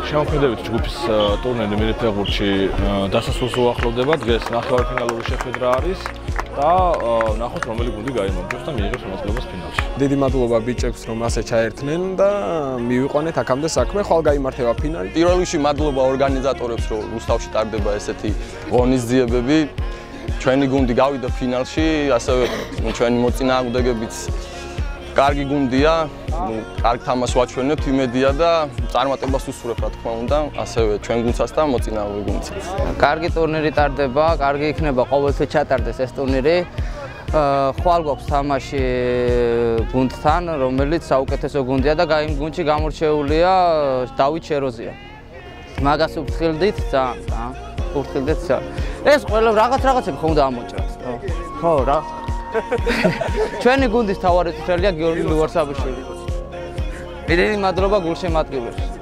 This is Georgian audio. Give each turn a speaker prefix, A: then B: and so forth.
A: შემოქმედებით ჯგუფის ტურნირი მირიფეგურში დასასრულს უახლოვდება. დღეს ნახევარფინალური შეხვედრა არის და ნახოთ რომელი გუნდი გაიმარჯვებს და მიიღებს მონაწილეობას ფინალში.
B: დიდი მადლობა ბიჭებს რომ ასე ჩაერთნენ და მივიყვანეთ აქამდე საქმე. ხვალ გაიმართება ფინალი.
C: პირველ რიგში მადლობა ორგანიზატორებს რომ რუსთავში ტარდება ესეთი ღონისძიებები. ჩვენი გუნდი გავიდა ფინალში, ასევე ჩვენი მოწინააღმდეგებიც კარგი გუნდია, კარგ თამაშს ვაჩვენებთ, იმედია და წარმატებას უსურვებთ რა თქმა უნდა, ასევე ჩვენ გუნდსაც და მოწინააღმდეგე გუნდსაც.
D: კარგი ტურნირი ტარდება, კარგი იქნება ყოველთვის ჩატარდეს ეს ტურნირი. ხვალ გვაქვს თამაში გუნდთან, რომელიც საუკეთესო გუნდია და იმ გუნდში გამორჩეულია დავით შეროზია. მაგას ვფრთხილდით ძალიან, ვფრთხილდით ძალიან. ეს ყველა რაღაცები ხომ დაამოჭრათ, ხო რა. ჩვენი გუნდის მთავარი წვრთნელია გიორგი ლუარსაბიშვილი. დიდი მადლობა გულშემატკივრებს.